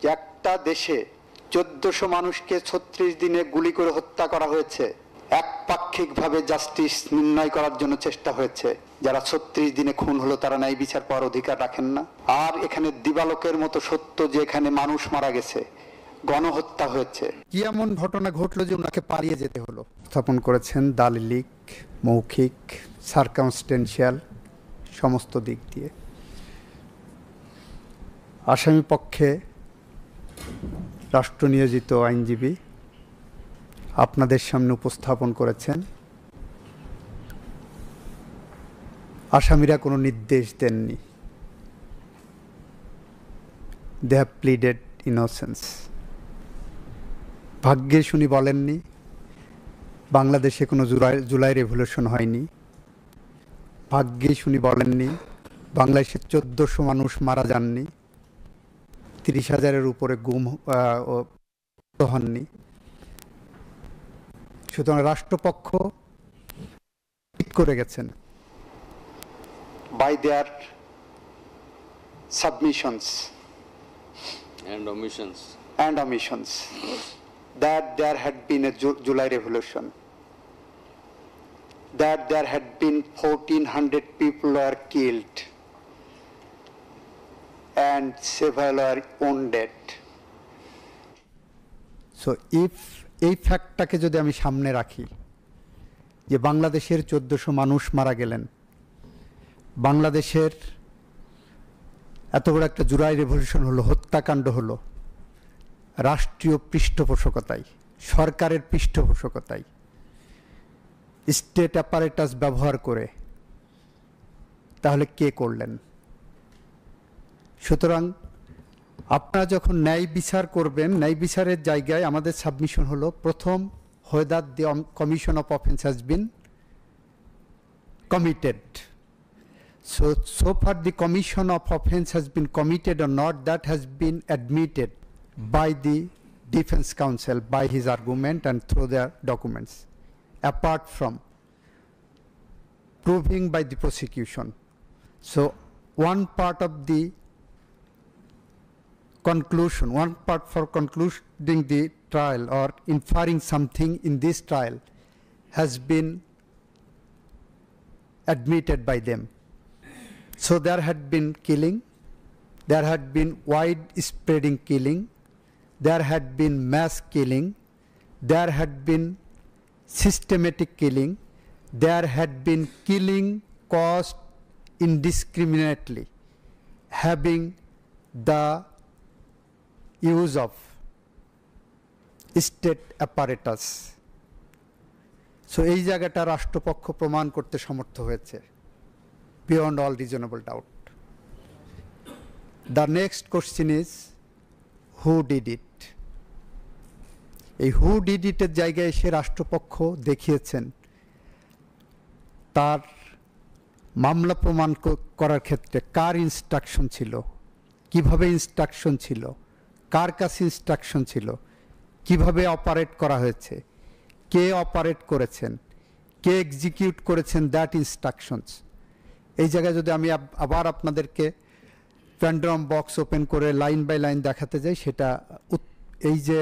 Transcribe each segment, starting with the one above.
যে একটা দেশে 1400 মানুষকে 36 দিনে গুলি করে হত্যা করা হয়েছে, একপাক্ষিকভাবে জাস্টিস নির্ণয় করার জন্য চেষ্টা হয়েছে। যারা 36 দিনে খুন হলো তারা ন্যায় বিচার পাওয়ার অধিকার রাখেন না। আর এখানে দিবালোকের মতো সত্য যে এখানে মানুষ মারা গেছে, গণহত্যা হয়েছে। কি এমন ঘটনা ঘটলো যে ওনাকে পালিয়ে যেতে হলো? স্থাপন করেছেন দালিলিক, মৌখিক, সার্কামস্টেন্সিয়াল সমস্ত দিক দিয়ে। আসামি পক্ষে রাষ্ট্র নিয়োজিত আইনজীবী আপনাদের সামনে উপস্থাপন করেছেন। আসামিরা কোনো নির্দেশ দেননি। They have pleaded innocence. ভাগ্যেশ উনি বলেননি বাংলাদেশে কোনো জুলাই রেভলিউশন হয়নি। ভাগ্যেশ উনি বলেননি বাংলাদেশে 1400 মানুষ মারা যাননি, 30,000-এর উপরে গুম হননি। সুতরাং রাষ্ট্রপক্ষ ঠিক করে গেছেন by their submissions and omissions that there had been a July revolution, that there had been 1,400 people were killed and several were wounded. So if এই ফ্যাক্টটাকে যদি আমি সামনে রাখি যে বাংলাদেশের 1400 মানুষ মারা গেলেন, বাংলাদেশের এত বড় একটা জুলাই রেভলিউশন হলো, হত্যাকাণ্ড হলো রাষ্ট্রীয় পৃষ্ঠপোষকতায়, সরকারের পৃষ্ঠপোষকতায়, স্টেট অ্যাপারেটাস ব্যবহার করে, তাহলে কে করলেন? সুতরাং আপনারা যখন ন্যায় বিচার করবেন, ন্যায় বিচারের জায়গায় আমাদের সাবমিশন হলো প্রথম, whether the commission of offense has been committed. So far the commission of offense has been committed or not, that has been admitted by the defense counsel, by his argument and through their documents, apart from proving by the prosecution. So one part of the conclusion, one part for concluding the trial or inferring something in this trial has been admitted by them. So there had been killing, there had been wide spreading killing, there had been mass killing, there had been systematic killing, there had been killing caused indiscriminately, having the use of state apparatus. So এই জায়গাটা রাষ্ট্রপক্ষ প্রমাণ করতে সমর্থ হয়েছে beyond all reasonable doubt. The next question is who did it? এই who did it এর জায়গায় এসে রাষ্ট্রপক্ষ দেখিয়েছেন তার মামলা প্রমাণ করার ক্ষেত্রে কার ইনস্ট্রাকশন ছিল, কিভাবে ইনস্ট্রাকশন ছিল, কার কাছে ইনস্ট্রাকশন ছিল, কিভাবে অপারেট করা হয়েছে, কে অপারেট করেছেন, কে এক্সিকিউট করেছেন দ্যাট ইনস্ট্রাকশনস। এই জায়গায় যদি আমি আবার আপনাদেরকে প্যান্ডোরাম বক্স ওপেন করে লাইন বাই লাইন দেখাতে যাই, সেটা এই যে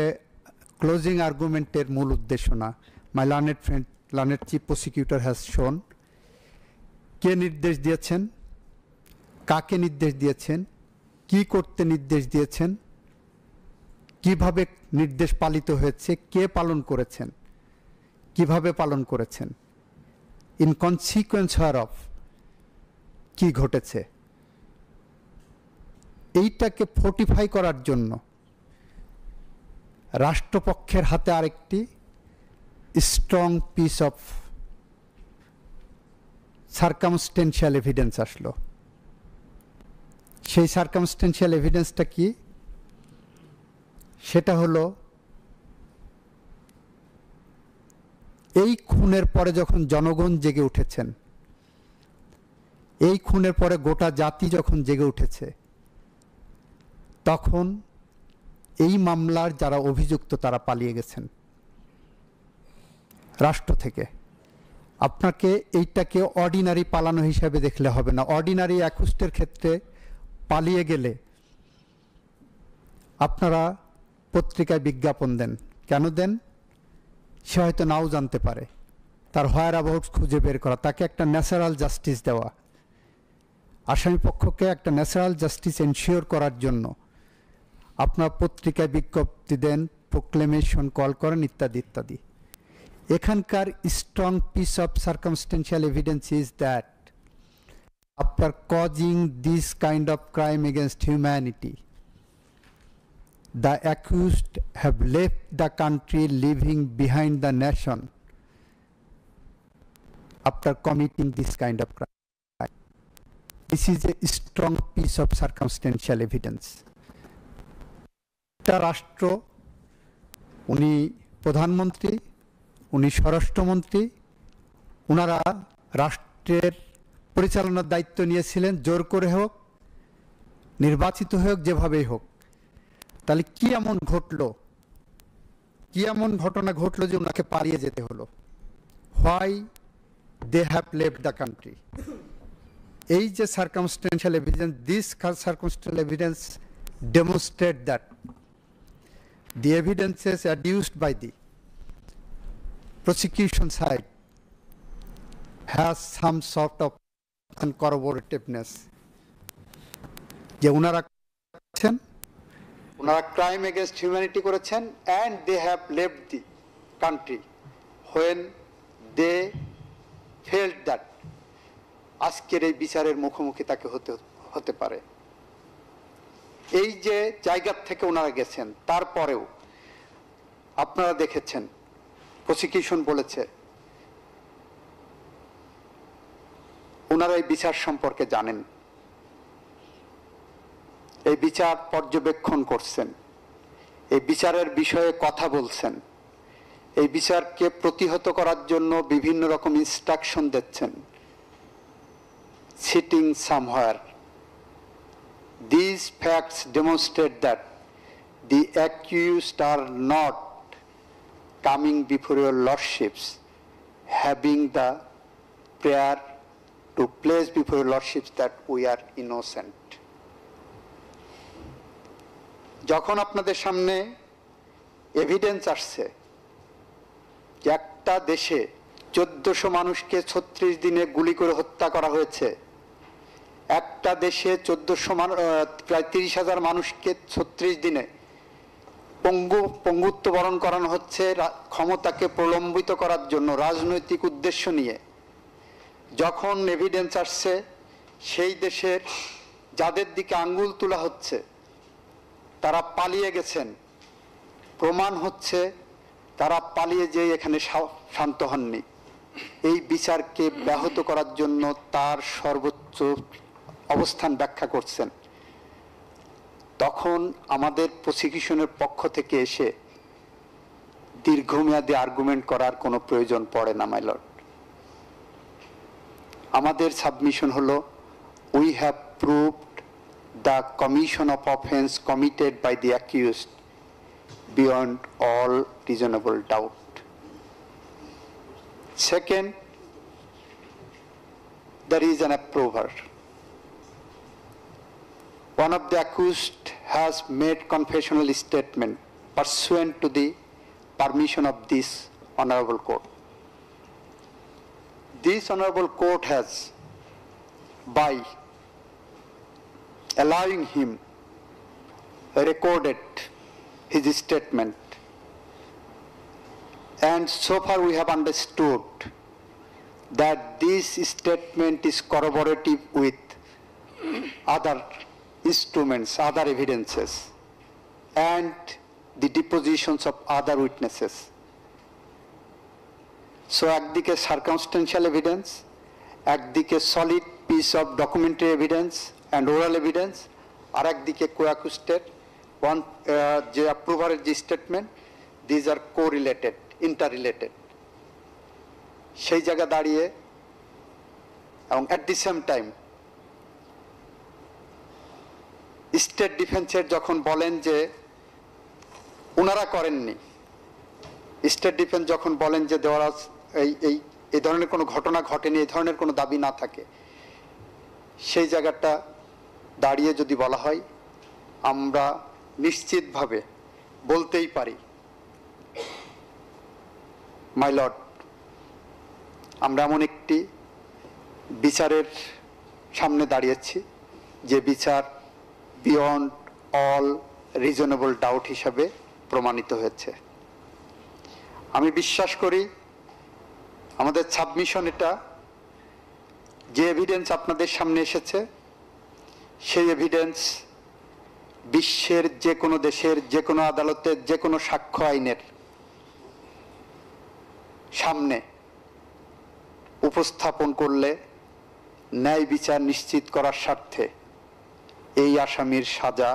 ক্লোজিং আর্গুমেন্টের মূল উদ্দেশ্য না। My learned friend, learned chief prosecutor has shown কে নির্দেশ দিয়েছেন, কাকে নির্দেশ দিয়েছেন, কি করতে নির্দেশ দিয়েছেন, কিভাবে নির্দেশ পালিত হয়েছে, কে পালন করেছেন, কিভাবে পালন করেছেন, ইন কনসিকুয়েন্স অফ কি ঘটেছে। এইটাকে ফোর্টিফাই করার জন্য রাষ্ট্রপক্ষের হাতে আরেকটি strong piece of circumstantial evidence আসলো। সেই সার্কামস্টেন্সিয়াল এভিডেন্সটা কি? সেটা হলো এই খুনের পরে যখন জনগণ জেগে উঠেছেন, এই খুনের পরে গোটা জাতি যখন জেগে উঠেছে, তখন এই মামলার যারা অভিযুক্ত তারা পালিয়ে গেছেন রাষ্ট্র থেকে। আপনাকে এইটাকে অর্ডিনারি পালানো হিসাবে দেখলে হবে না। অর্ডিনারি অ্যাকুস্টের ক্ষেত্রে পালিয়ে গেলে আপনারা পত্রিকায় বিজ্ঞাপন দেন, কেন দেন? সে হয়তো নাও জানতে পারে। তার হোয়ার অ্যাবাউটস খুঁজে বের করা, তাকে একটা ন্যাচারাল জাস্টিস দেওয়া, আসামি পক্ষকে একটা ন্যাচারাল জাস্টিস এনশিওর করার জন্য আপনারা পত্রিকায় বিজ্ঞপ্তি দেন, প্রোক্লেমেশন কল করেন, ইত্যাদি ইত্যাদি। এখানকার strong piece of circumstantial evidence is that after causing this kind of crime against humanity, the accused have left the country leaving behind the nation after committing this kind of crime. This is a strong piece of circumstantial evidence. একটা রাষ্ট্র, উনি প্রধানমন্ত্রী, উনি স্বরাষ্ট্রমন্ত্রী, ওনারা রাষ্ট্রের পরিচালনার দায়িত্ব নিয়েছিলেন, জোর করে হোক, নির্বাচিত হোক, যেভাবেই হোক। তাহলে কি এমন ঘটলো, কি এমন ঘটনা ঘটলো যে ওনাকে পালিয়ে যেতে হলো? Why they have left the country. এই যে circumstantial evidence, this circumstantial evidence demonstrate that the evidences adduced by the prosecution side has some sort of uncorroborativeness, যে ওনারা ক্রাইম এগেনস্ট হিউম্যানিটি করেছেন and they have left the country when they felt that আজকের এই বিচারের মুখোমুখি তাকে হতে পারে। এই যে জায়গা থেকে ওনারা গেছেন, তারপরেও আপনারা দেখেছেন প্রসিকিউশন বলেছে ওনারা এই বিচার সম্পর্কে জানেন, এই বিচার পর্যবেক্ষণ করছেন, এই বিচারের বিষয়ে কথা বলছেন, এই বিচারকে প্রতিহত করার জন্য বিভিন্ন রকম ইনস্ট্রাকশন দিচ্ছেন। Sitting somewhere, these facts demonstrate that the accused are not coming before your lordships having the prayer to place before your lordships that we are innocent. যখন আপনাদের সামনে এভিডেন্স আসছে যে একটা দেশে 1400 মানুষকে 36 দিনে গুলি করে হত্যা করা হয়েছে, একটা দেশে 1400 প্রায় 30,000 মানুষকে 36 দিনে পঙ্গুত্ব বরণ করানো হচ্ছে ক্ষমতাকে প্রলম্বিত করার জন্য রাজনৈতিক উদ্দেশ্য নিয়ে, যখন এভিডেন্স আসছে সেই দেশের যাদের দিকে আঙ্গুল তোলা হচ্ছে তারা পালিয়ে গেছেন, প্রমাণ হচ্ছে তারা পালিয়ে যেয়ে এখানে শান্ত হননি, এই বিচারকে ব্যাহত করার জন্য তার সর্বোচ্চ অবস্থান ব্যাখ্যা করছেন, তখন আমাদের প্রসিকিউশনের পক্ষ থেকে এসে দীর্ঘমেয়াদী আর্গুমেন্ট করার কোনো প্রয়োজন পড়ে না, মাই লর্ড। আমাদের সাবমিশন হলো we have proved the commission of offence committed by the accused beyond all reasonable doubt. Second, there is an approver. One of the accused has made confessional statement pursuant to the permission of this honorable court. This honorable court has, by allowing him, recorded his statement, and so far we have understood that this statement is corroborative with other instruments, other evidences, and the depositions of other witnesses. So একদিকে circumstantial evidence, একদিকে solid piece of documentary evidence and oral evidence, আর একদিকে co-accused যে approver-এর যে statement, these are correlated, interrelated. সেই জায়গা দাঁড়িয়ে এবং at the same time state ডিফেন্সের যখন বলেন যে ওনারা করেননি, স্টেট ডিফেন্স যখন বলেন যে দেওয়ারাজ এই ধরনের কোনো ঘটনা ঘটেনি, এই ধরনের কোনো দাবি না থাকে, সেই জায়গাটা দাঁড়িয়ে যদি বলা হয় আমরা নিশ্চিতভাবে বলতেই পারি, মাই লর্ড, আমরা এমন একটি বিচারের সামনে দাঁড়িয়েছি যে বিচার বিয়ন্ড অল রিজনেবল ডাউট হিসাবে প্রমাণিত হয়েছে। আমি বিশ্বাস করি আমাদের সাবমিশন, এটা যে এভিডেন্স আপনাদের সামনে এসেছে সেই এভিডেন্স বিশ্বের যে কোনো দেশের যে কোনো আদালতের যে কোনো সাক্ষ্য আইনের সামনে উপস্থাপন করলে ন্যায় বিচার নিশ্চিত করার স্বার্থে এই আসামির সাজা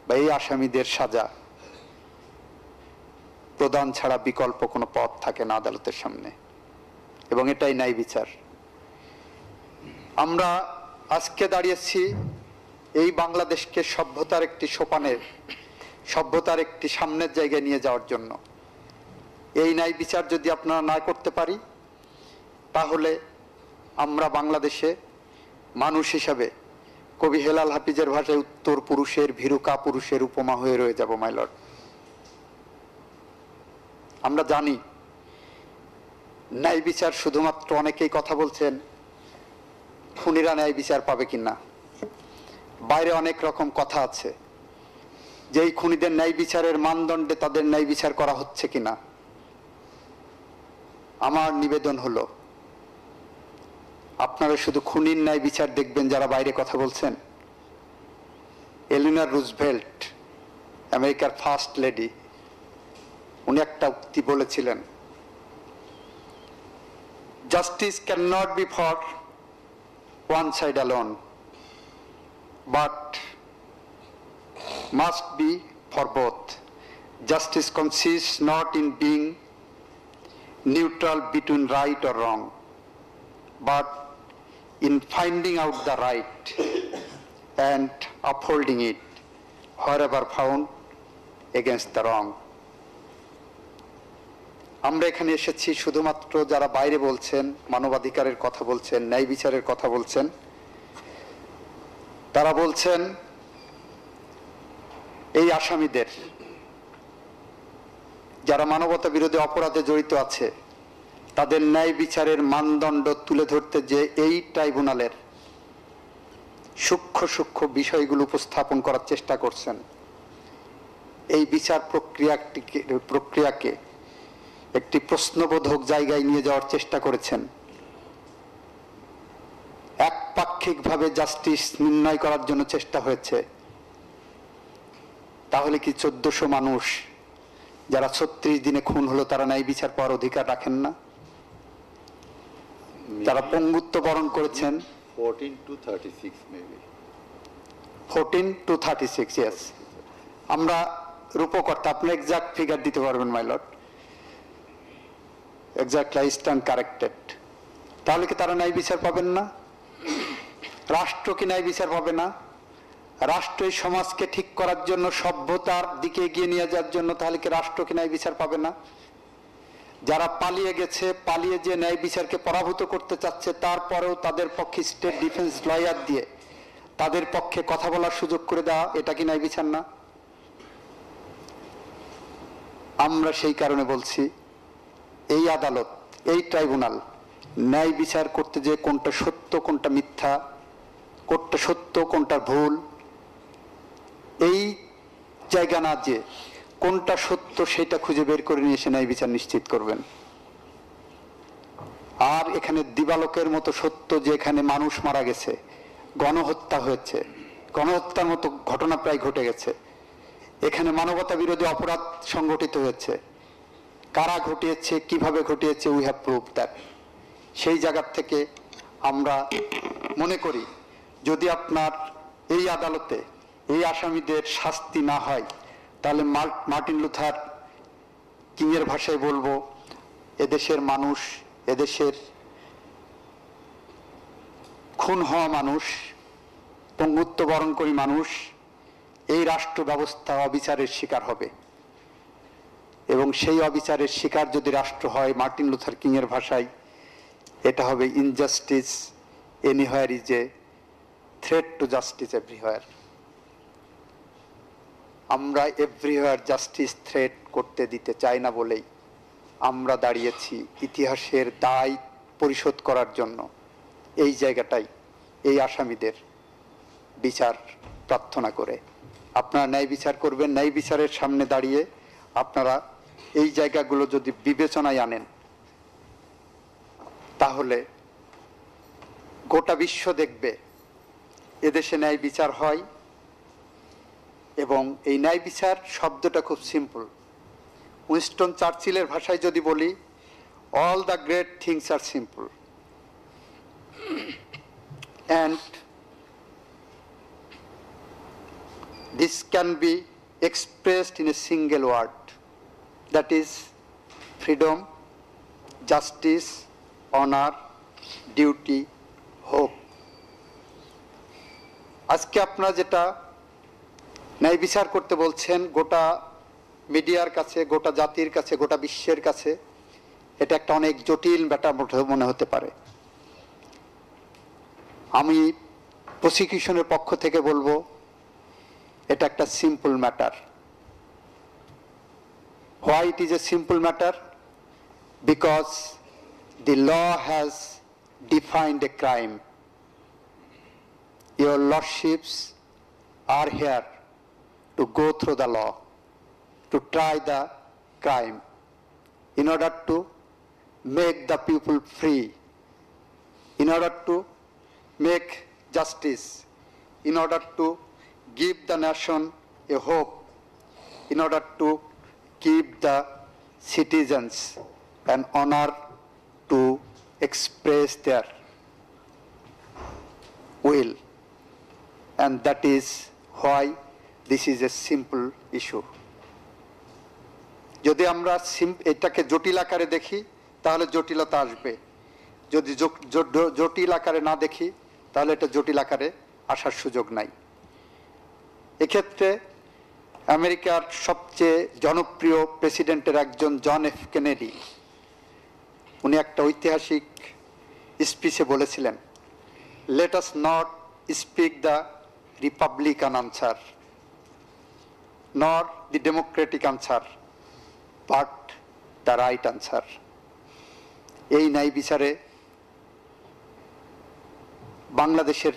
বা এই আসামিদের সাজা প্রদান ছাড়া বিকল্প কোনো পথ থাকে না আদালতের সামনে, এবং এটাই ন্যায় বিচার। আমরা আজকে দাঁড়িয়েছি এই বাংলাদেশকে সভ্যতার একটি সোপানের, সভ্যতার একটি সামনের জায়গায় নিয়ে যাওয়ার জন্য। এই ন্যায় বিচার যদি আপনারা না করতে পারি, তাহলে আমরা বাংলাদেশে মানুষ হিসাবে কবি হেলাল হাফিজের ভাষায় উত্তর পুরুষের ভীরুকা পুরুষের উপমা হয়ে রয়ে যাব, মাই লর্ড। আমরা জানি ন্যায় বিচার শুধুমাত্র, অনেকেই কথা বলছেন খুনিরা ন্যায় বিচার পাবে কিনা, বাইরে অনেক রকম কথা আছে, যে এই খুনিদের ন্যায় বিচারের মানদণ্ডে তাদের ন্যায় বিচার করা হচ্ছে কিনা। আমার নিবেদন হলো, আপনারা শুধু খুনির ন্যায় বিচার দেখবেন যারা বাইরে কথা বলছেন। এলিনর রুজভেল্ট, আমেরিকার ফার্স্ট লেডি, উনি একটা উক্তি বলেছিলেন, justice can not be for one side alone but must be for both. Justice consists not in being neutral between right or wrong, but in finding out the right and upholding it wherever found against the wrong. আমরা এখানে এসেছি শুধুমাত্র যারা বাইরে বলছেন, মানবাধিকারের কথা বলছেন, ন্যায় বিচারের কথা বলছেন, তারা বলছেন এই আসামিদের, যারা মানবতা বিরোধী অপরাধে জড়িত আছে, তাদের ন্যায় বিচারের মানদণ্ড তুলে ধরতে যে এই ট্রাইব্যুনালের সূক্ষ্ম সূক্ষ্ম বিষয়গুলো উপস্থাপন করার চেষ্টা করছেন, এই বিচার প্রক্রিয়াকে একটি প্রশ্নবোধক জায়গায় নিয়ে যাওয়ার চেষ্টা করেছেন। একপাক্ষিকভাবে জাস্টিস নির্ণয় করার জন্য চেষ্টা হয়েছে। তাহলে কি 1400 মানুষ যারা 36 দিনে খুন হলো তারা ন্যায় বিচার পাওয়ার অধিকার রাখেন না? যারা পঙ্গুত্ব বরণ করেছেন, 14 to 36 maybe. 14 to 36, yes. আমরা রূপকর্তা, আপনি এক্সাক্ট ফিগার দিতে পারবেন my lord, exactly I stand corrected. তাহলে কি তারা ন্যায় বিচার পাবেন না? রাষ্ট্র কি ন্যায় বিচার পাবে না? রাষ্ট্র এই সমাজকে ঠিক করার জন্য, সভ্যতার দিকে এগিয়ে নিয়ে যাওয়ার জন্য, তাহলে কি রাষ্ট্র কি ন্যায় বিচার পাবে না? যারা পালিয়ে গেছে, পালিয়ে যে ন্যায় বিচারকে পরাভূত করতে চাচ্ছে, তারপরেও তাদের পক্ষে স্টেট ডিফেন্স লয়ার দিয়ে তাদের পক্ষে কথা বলার সুযোগ করে দেওয়া, এটা কি ন্যায় বিচার না? আমরা সেই কারণে বলছি, এই আদালত, এই ট্রাইব্যুনাল ন্যায় বিচার করতে যে কোনটা সত্য কোনটা মিথ্যা, কোনটা সত্য কোনটা ভুল, এই জায়গা না, যে কোনটা সত্য সেটা খুঁজে বের করে নিয়ে এসে ন্যায় বিচার নিশ্চিত করবেন। আর এখানে দিবালোকের মতো সত্য যে এখানে মানুষ মারা গেছে, গণহত্যা হয়েছে, গণহত্যার মতো ঘটনা প্রায় ঘটে গেছে, এখানে মানবতা বিরোধী অপরাধ সংগঠিত হয়েছে, কারা ঘটিয়েছে, কিভাবে ঘটিয়েছে, উই হ্যাভ প্রুভ দ্যাট। সেই জায়গার থেকে আমরা মনে করি, যদি আপনার এই আদালতে এই আসামিদের শাস্তি না হয়, তাহলে মার্টিন লুথার কিংয়ের ভাষায় বলবো, এদেশের মানুষ, এদেশের খুন হওয়া মানুষ, পঙ্গুত্ব বরণকারী মানুষ, এই রাষ্ট্র ব্যবস্থা অবিচারের শিকার হবে। এবং সেই অবিচারের শিকার যদি রাষ্ট্র হয়, মার্টিন লুথার কিংয়ের ভাষায় এটা হবে injustice anywhere is a threat to justice everywhere. আমরা এভরিওয়ার জাস্টিস থ্রেট করতে দিতে চাই না বলেই আমরা দাঁড়িয়েছি ইতিহাসের দায় পরিশোধ করার জন্য। এই জায়গাটাই এই আসামিদের বিচার প্রার্থনা করে আপনারা ন্যায় বিচার করবেন। ন্যায় বিচারের সামনে দাঁড়িয়ে আপনারা এই জায়গাগুলো যদি বিবেচনায় আনেন, তাহলে গোটা বিশ্ব দেখবে এদেশে ন্যায় বিচার হয়। এবং এই ন্যায় বিচার শব্দটা খুব সিম্পল। উইনস্টন চার্চিলের ভাষায় যদি বলি, all the great things are simple and this can be expressed in a single word, that is freedom, justice, honor, duty, hope. আজকে আপনারা যেটা ন্যায় বিচার করতে বলছেন গোটা মিডিয়ার কাছে, গোটা জাতির কাছে, গোটা বিশ্বের কাছে এটা একটা অনেক জটিল ব্যাপার মনে হতে পারে। আমি প্রসিকিউশনের পক্ষ থেকে বলবো এটা একটা simple matter. Why it is a simple matter? Because the law has defined a crime. Your lordships are here to go through the law, to try the crime, in order to make the people free, in order to make justice, in order to give the nation a hope, in order to give the citizens an honor to express their will. And that is why this is a simple issue. যদি আমরা এটাকে জটিল আকারে দেখি তাহলে জটিলতা আসবে, যদি জটিল আকারে না দেখি তাহলে এটা জটিল আকারে আসার সুযোগ নাই। এক্ষেত্রে আমেরিকার সবচেয়ে জনপ্রিয় প্রেসিডেন্টের একজন জন এফ কেনেডি, উনি একটা ঐতিহাসিক স্পিচে বলেছিলেন, let us not speak the Republican answer nor the Democratic answer but the right answer. এই ন্যায় বিচারে বাংলাদেশের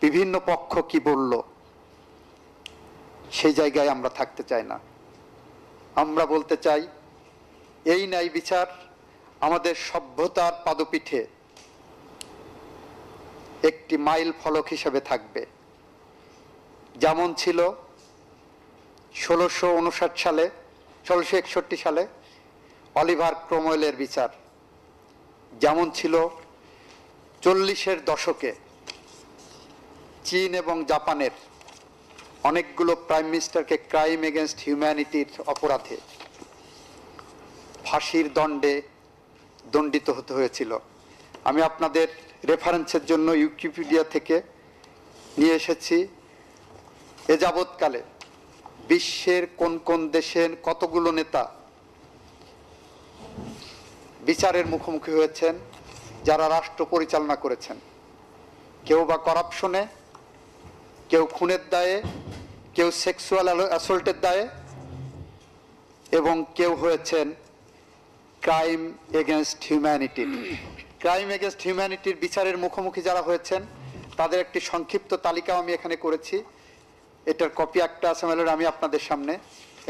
বিভিন্ন পক্ষ কি বলল সেই জায়গায় আমরা থাকতে চাই না। আমরা বলতে চাই এই ন্যায় বিচার আমাদের সভ্যতার পাদপীঠে একটি মাইল ফলক হিসেবে থাকবে। যেমন ছিল 1661 সালে অলিভার ক্রomwellের বিচার, যেমন ছিল 40-এর দশকে চীন এবং জাপানের অনেকগুলো প্রাইম মিনিস্টারকে ক্রাইম এগেনস্ট হিউম্যানিটির অপরাধে ফাঁসির দণ্ডে দণ্ডিত হতে হয়েছিল। আমি আপনাদের রেফারেন্সের জন্য উইকিপিডিয়া থেকে নিয়ে এসেছি এ যাবৎকালে বিশ্বের কোন কোন দেশের কতগুলো নেতা বিচারের মুখোমুখি হয়েছেন যারা রাষ্ট্র পরিচালনা করেছেন, কেউ বা করাপশনে, কেউ খুনের দায়ে, কেউ সেক্সুয়াল অ্যাসল্টের দায়ে, এবং কেউ হয়েছেন ক্রাইম এগেনস্ট হিউম্যানিটির। ক্রাইম এগেনস্ট হিউম্যানিটির বিচারের মুখোমুখি যারা হয়েছেন তাদের একটি সংক্ষিপ্ত তালিকাও আমি এখানে করেছি। এটার কপি একটা আছে, আমি আপনাদের সামনে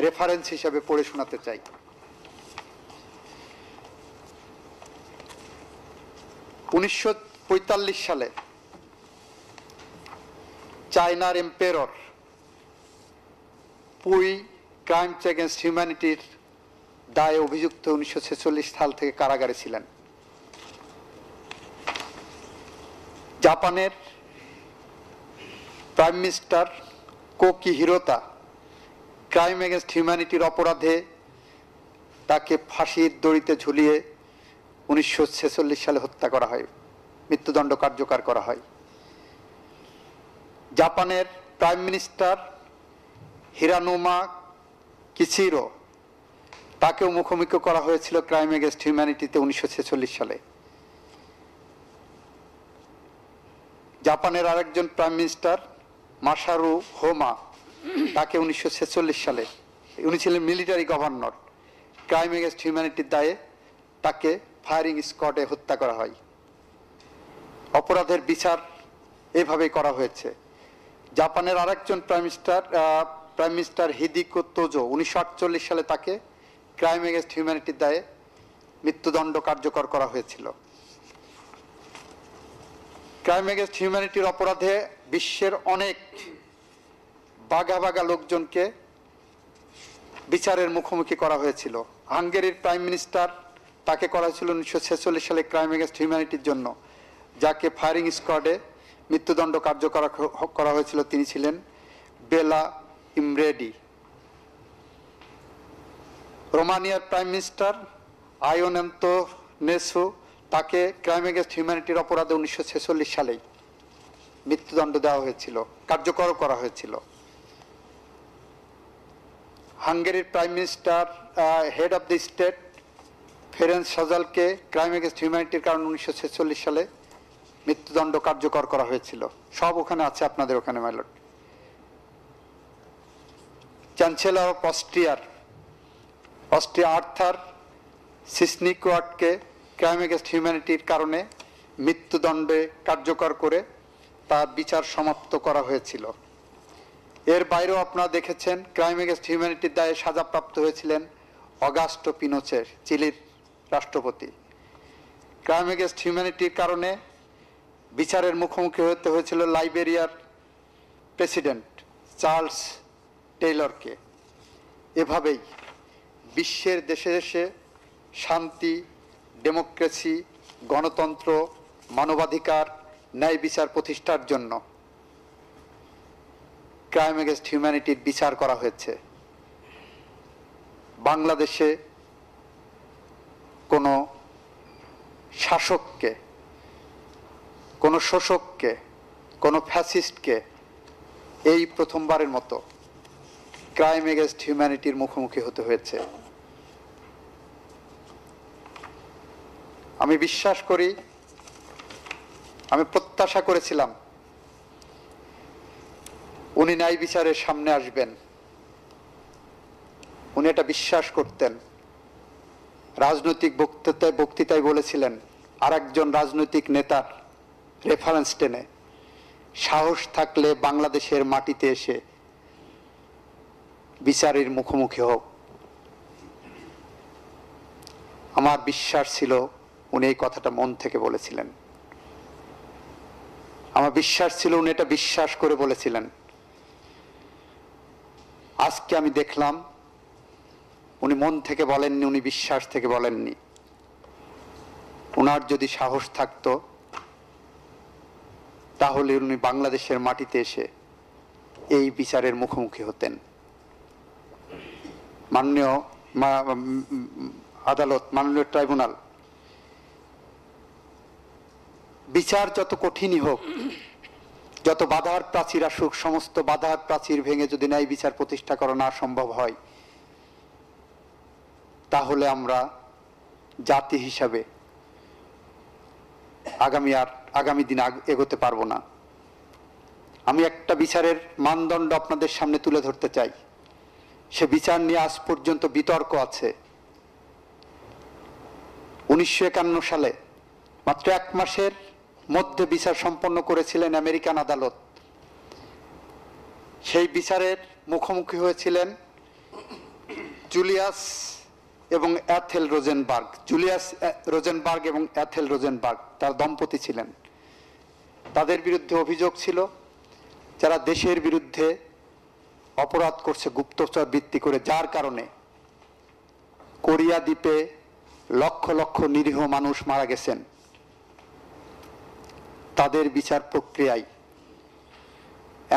রেফারেন্স হিসেবে পড়ে শোনাতে চাই। 1945 সালে চায়নার এম্পেরর পুই ক্রাইমস এগেনস্ট হিউম্যানিটির দায়ে অভিযুক্ত 1946 সাল থেকে কারাগারে ছিলেন। জাপানের প্রাইম মিনিস্টার কোকি হিরোতা ক্রাইম এগেনস্ট হিউম্যানিটির অপরাধে তাকে ফাঁসির দড়িতে ঝুলিয়ে 1946 সালে হত্যা করা হয়, মৃত্যুদণ্ড কার্যকর করা হয়। জাপানের প্রাইম মিনিস্টার হিরানোমা কিচিরো, তাকেও মুখোমুখি করা হয়েছিল ক্রাইম এগেনস্ট হিউম্যানিটিতে 1946 সালে। জাপানের আরেকজন প্রাইম মিনিস্টার মাসারু হোমা, তাকে 1946 সালে, উনি ছিলেন মিলিটারি গভর্নর, ক্রাইম এগেনস্ট হিউম্যানিটির দায়ে তাকে ফায়ারিং স্কোয়াডে হত্যা করা হয়। অপরাধের বিচার এভাবেই করা হয়েছে। জাপানের আরেকজন প্রাইম মিনিস্টার হিদিকো তোজো 1948 সালে তাকে ক্রাইম এগেনস্ট হিউম্যানিটির দায়ে মৃত্যুদণ্ড কার্যকর করা হয়েছিল। ক্রাইম এগেনস্ট হিউম্যানিটির অপরাধে বিশ্বের অনেক বাঘা বাঘা লোকজনকে বিচারের মুখোমুখি করা হয়েছিল। হাঙ্গেরির প্রাইম মিনিস্টার, তাকে করা হয়েছিল 1946 সালে ক্রাইম এগেনস্ট হিউম্যানিটির জন্য, যাকে ফায়ারিং স্কোয়াডে মৃত্যুদণ্ড কার্যকর করা হয়েছিল। তিনি ছিলেন বেলা ইমরেডি। রোমানিয়ার প্রাইম মিনিস্টার আয়োন অ্যান্তোনেসু, তাকে ক্রাইম এগেনস্ট হিউম্যানিটির অপরাধে 1946 সালেই মৃত্যুদণ্ড দেওয়া হয়েছিল, কার্যকর করা হয়েছিল। হাঙ্গেরির prime minister, head of the state Ferenc সাজালকে ক্রাইম এগেনস্ট হিউম্যানিটির কারণে 1946 সালে মৃত্যুদণ্ড কার্যকর করা হয়েছিল। সব ওখানে আছে, আপনাদের ওখানে মাইলট। চ্যান্সেলর অফ অস্ট্রিয়া আর্থার সিসনিকোয়াটকে ক্রাইম এগেনস্ট হিউম্যানিটির কারণে মৃত্যুদণ্ডে কার্যকর করে তার বিচার সমাপ্ত করা হয়েছিল। এর বাইরেও আপনারা দেখেছেন ক্রাইম এগেনস্ট হিউম্যানিটির দায়ে সাজাপ্রাপ্ত হয়েছিলেন অগাস্টো পিনোচেট, চিলির রাষ্ট্রপতি। ক্রাইম এগেনস্ট হিউম্যানিটির কারণে বিচারের মুখোমুখি হতে হয়েছিল লাইবেরিয়ার প্রেসিডেন্ট চার্লস টেইলরকে। এভাবেই বিশ্বের দেশে দেশে শান্তি, ডেমোক্রেসি, গণতন্ত্র, মানবাধিকার, ন্যায় বিচার প্রতিষ্ঠার জন্য ক্রাইম এগেনস্ট হিউম্যানিটির বিচার করা হয়েছে। বাংলাদেশে কোনো শাসককে, কোনো শোষককে, কোনো ফ্যাসিস্টকে এই প্রথমবারের মতো ক্রাইম এগেনস্ট হিউম্যানিটির মুখোমুখি হতে হয়েছে। আমি বিশ্বাস করি, আমি প্রত্যাশা করেছিলাম উনি ন্যায় বিচারের সামনে আসবেন। উনি এটা বিশ্বাস করতেন। রাজনৈতিক বক্তৃতায় বলেছিলেন, আর একজন রাজনৈতিক নেতার রেফারেন্স টেনে, সাহস থাকলে বাংলাদেশের মাটিতে এসে বিচারের মুখোমুখি হোক। আমার বিশ্বাস ছিল উনি এই কথাটা মন থেকে বলেছিলেন। আমার বিশ্বাস ছিল উনি এটা বিশ্বাস করে বলেছিলেন। আজকে আমি দেখলাম উনি মন থেকে বলেননি, উনি বিশ্বাস থেকে বলেননি। উনার যদি সাহস থাকতো তাহলে উনি বাংলাদেশের মাটিতে এসে এই বিচারের মুখোমুখি হতেন। মাননীয় আদালত, মাননীয় ট্রাইব্যুনাল, বিচার যত কঠিনই হোক, যত বাধার প্রাচীর আসুক, সমস্ত বাধার প্রাচীর ভেঙে যদি ন্যায় বিচার প্রতিষ্ঠা করা না সম্ভব হয়, তাহলে আমরা জাতি হিসাবে আগামী দিন এগোতে পারবো না। আমি একটা বিচারের মানদণ্ড আপনাদের সামনে তুলে ধরতে চাই। সে বিচার নিয়ে আজ পর্যন্ত বিতর্ক আছে। 1951 সালে মাত্র 1 মাসের মধ্যে বিচার সম্পন্ন করেছিলেন আমেরিকান আদালত। সেই বিচারের মুখোমুখি হয়েছিলেন জুলিয়াস এবং অ্যাথেল রোজেনবার্গ। জুলিয়াস রোজেনবার্গ এবং অ্যাথেল রোজেনবার্গ তার দম্পতি ছিলেন। তাদের বিরুদ্ধে অভিযোগ ছিল যারা দেশের বিরুদ্ধে অপরাধ করছে গুপ্তচর বৃত্তি করে, যার কারণে কোরিয়া দ্বীপে লক্ষ লক্ষ নিরীহ মানুষ মারা গেছেন। তাদের বিচার প্রক্রিয়ায়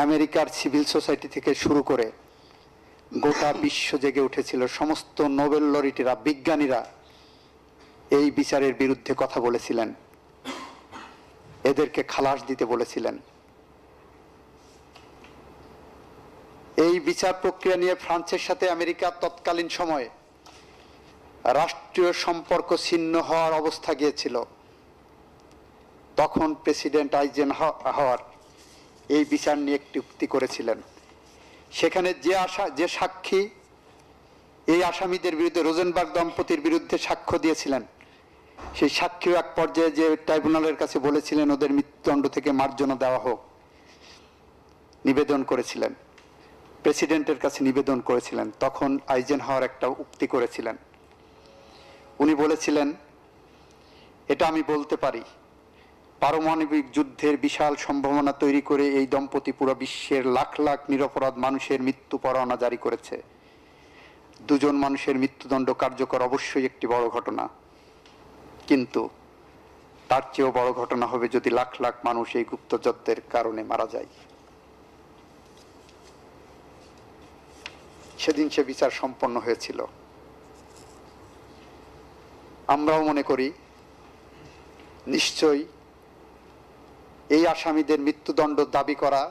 আমেরিকার সিভিল সোসাইটি থেকে শুরু করে গোটা বিশ্ব জেগে উঠেছিল। সমস্ত নোবেল লরিটিরা, বিজ্ঞানীরা এই বিচারের বিরুদ্ধে কথা বলেছিলেন, এদেরকে খালাস দিতে বলেছিলেন। এই বিচার প্রক্রিয়া নিয়ে ফ্রান্সের সাথে আমেরিকার তৎকালীন সময়ে রাষ্ট্রীয় সম্পর্ক ছিন্ন হওয়ার অবস্থা গিয়েছিল। তখন প্রেসিডেন্ট আইজেনহাওয়ার এই বিচার নিয়ে একটি উক্তি করেছিলেন সেখানে যে সাক্ষী এই আসামিদের বিরুদ্ধে, রোজেনবার্গ দম্পতির বিরুদ্ধে সাক্ষ্য দিয়েছিলেন, সেই সাক্ষীও এক পর্যায়ে যে ট্রাইব্যুনালের কাছে বলেছিলেন ওদের মৃত্যুদণ্ড থেকে মার্জনা দেওয়া হোক, নিবেদন করেছিলেন, প্রেসিডেন্টের কাছে নিবেদন করেছিলেন, তখন আইজেনহাওয়ার একটা উক্তি করেছিলেন। উনি বলেছিলেন, এটা আমি বলতে পারি, পারমাণবিক যুদ্ধের বিশাল সম্ভাবনা তৈরি করে এই দম্পতি পুরো বিশ্বের লাখ লাখ নিরপরাধ মানুষের মৃত্যু পরোয়ানা জারি করেছে। দুজন মানুষের মৃত্যুদণ্ড কার্যকর অবশ্যই একটি বড় ঘটনা, কিন্তু তার চেয়েও বড় ঘটনা হবে যদি লাখ লাখ মানুষ এই গুপ্তযুদ্ধের কারণে মারা যায়। সেদিন সে বিচার সম্পন্ন হয়েছিল। আমরাও মনে করি নিশ্চয়ই এই আসামিদের মৃত্যুদণ্ড দাবি করা,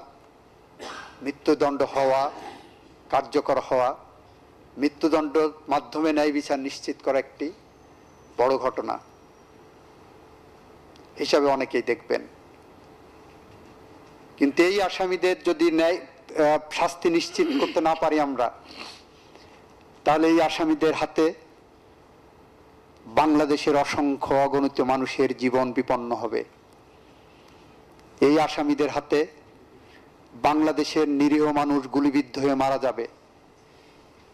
মৃত্যুদণ্ড হওয়া, কার্যকর হওয়া, মৃত্যুদণ্ডের মাধ্যমে ন্যায় বিচার নিশ্চিত করা একটি বড় ঘটনা হিসাবে অনেকেই দেখবেন। কিন্তু এই আসামিদের যদি শাস্তি নিশ্চিত করতে না পারি আমরা, তাহলে এই আসামিদের হাতে বাংলাদেশের অসংখ্য অগণিত মানুষের জীবন বিপন্ন হবে। এই আসামিদের হাতে বাংলাদেশের নিরীহ মানুষ গুলিবিদ্ধ হয়ে মারা যাবে,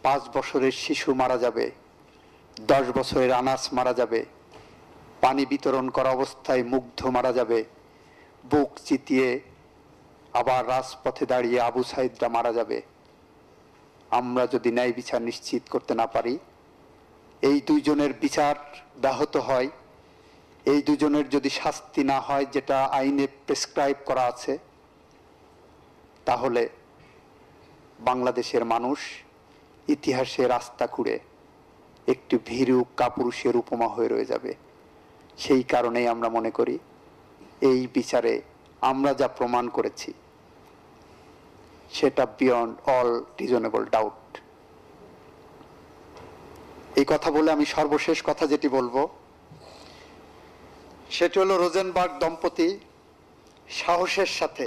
5 বছরের শিশু মারা যাবে, 10 বছরের আনাস মারা যাবে, পানি বিতরণ করা অবস্থায় মুগ্ধ মারা যাবে, বুক চিতিয়ে আবার রাজপথে দাঁড়িয়ে আবু সাইদরা মারা যাবে। আমরা যদি ন্যায় বিচার নিশ্চিত করতে না পারি, এই দুইজনের বিচার ব্যাহত হয়, এই দুজনের যদি শাস্তি না হয় যেটা আইনে প্রেসক্রাইব করা আছে, তাহলে বাংলাদেশের মানুষ ইতিহাসে রাস্তা খুঁড়ে একটি ভীরু কাপুরুষের উপমা হয়ে রয়ে যাবে। সেই কারণেই আমরা মনে করি এই বিচারে আমরা যা প্রমাণ করেছি সেটা বিয়ন্ড অল রিজনেবল ডাউট। এই কথা বলে আমি সর্বশেষ কথা যেটি বলবো সেটি হলো, রোজেনবার্গ দম্পতি সাহসের সাথে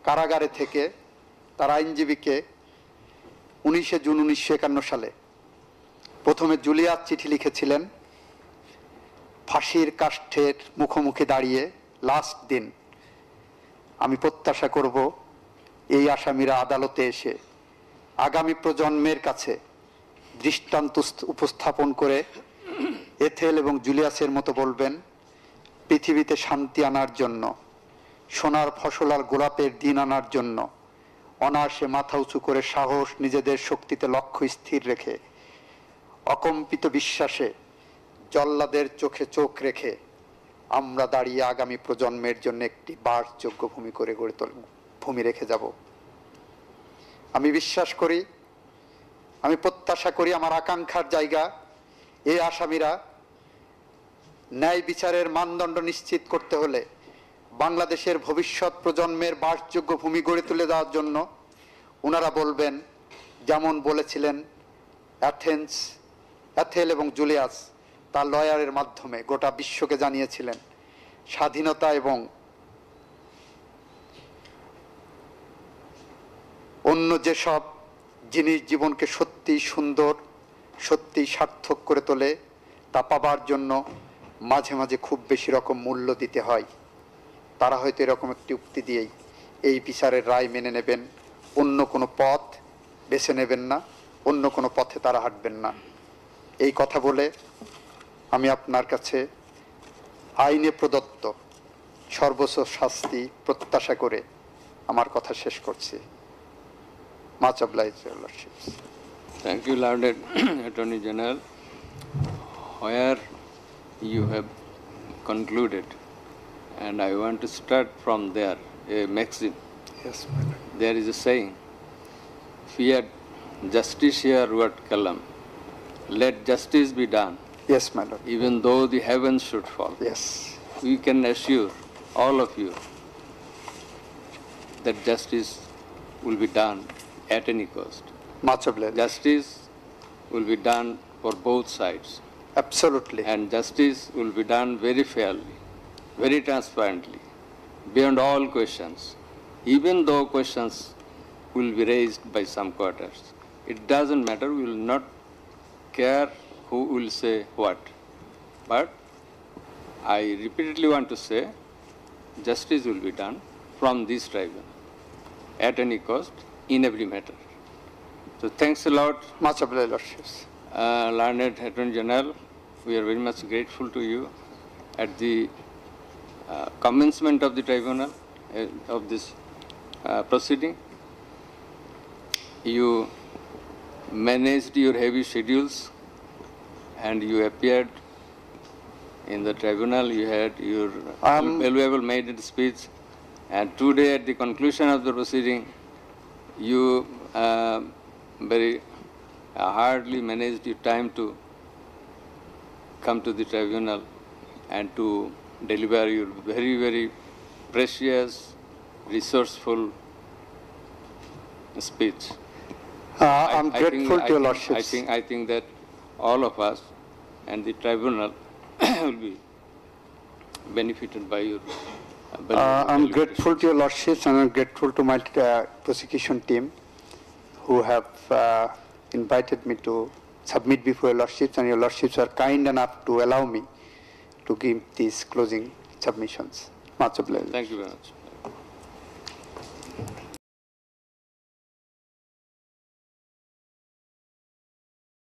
কারাগারে থেকে তার আইনজীবীকে 19 জুন 1951 সালে প্রথমে জুলিয়াস চিঠি লিখেছিলেন, ফাঁসির কাষ্ঠের মুখোমুখি দাঁড়িয়ে লাস্ট দিন আমি প্রত্যাশা করব এই আসামিরা আদালতে এসে আগামী প্রজন্মের কাছে দৃষ্টান্ত উপস্থাপন করে এথেল এবং জুলিয়াসের মতো বলবেন, পৃথিবীতে শান্তি আনার জন্য, সোনার ফসল আর গোলাপের দিন আনার জন্য অনায়াসে মাথা উঁচু করে সাহস, নিজেদের শক্তিতে লক্ষ্য স্থির রেখে, অকম্পিত বিশ্বাসে জল্লাদের চোখে চোখ রেখে আমরা দাঁড়িয়ে আগামী প্রজন্মের জন্য একটি বাসযোগ্য ভূমি রেখে যাব। আমি বিশ্বাস করি, আমি প্রত্যাশা করি, আমার আকাঙ্ক্ষার জায়গা, এই আসামিরা ন্যায় বিচারের মানদণ্ড নিশ্চিত করতে হলে বাংলাদেশের ভবিষ্যৎ প্রজন্মের বাসযোগ্য ভূমি গড়ে তুলে দেওয়ার জন্য ওনারা বলবেন, যেমন বলেছিলেন এথেল এবং জুলিয়াস তার লয়ারের মাধ্যমে গোটা বিশ্বকে জানিয়েছিলেন, স্বাধীনতা এবং অন্য যেসব জিনিস জীবনকে সত্যি সুন্দর, সত্যি সার্থক করে তোলে, তা পাবার জন্য মাঝে মাঝে খুব বেশি রকম মূল্য দিতে হয়। তারা হয়তো এরকম একটি উক্তি দিয়েই এই বিচারের রায় মেনে নেবেন, অন্য কোনো পথ বেছে নেবেন না, অন্য কোনো পথে তারা হাঁটবেন না। এই কথা বলে আমি আপনার কাছে আইনে প্রদত্ত সর্বোচ্চ শাস্তি প্রত্যাশা করে আমার কথা শেষ করছি। Much obliged, Your Lordships. Thank you, Learned Attorney General. Where you have concluded, and I want to start from there, a maxim. Yes, my lord. There is a saying, fear justitiae ruat calam, let justice be done, Yes, my lord. even though the heavens should fall. Yes. We can assure all of you that justice will be done at any cost. Much obliged. Justice will be done for both sides, Absolutely. and justice will be done very fairly, very transparently, beyond all questions. Even though questions will be raised by some quarters. It doesn't matter, we will not care who will say what. But I repeatedly want to say, justice will be done from this tribunal at any cost in every matter. So thanks a lot, Much obliged, Lordships. Learned Attorney General. We are very much grateful to you at the commencement of the tribunal, of this proceeding. You managed your heavy schedules and you appeared in the tribunal. You had your valuable maiden speech, and today at the conclusion of the proceeding, you very hardly managed your time to come to the tribunal and to deliver your very, very precious, resourceful speech. I'm grateful to your Lordships. I think that all of us and the tribunal will be benefited by your. I'm grateful to your Lordships, and I'm grateful to my prosecution team who have invited me to submit before your Lordships, and your Lordships are kind enough to allow me to give these closing submissions. Much obliged. Thank you very much.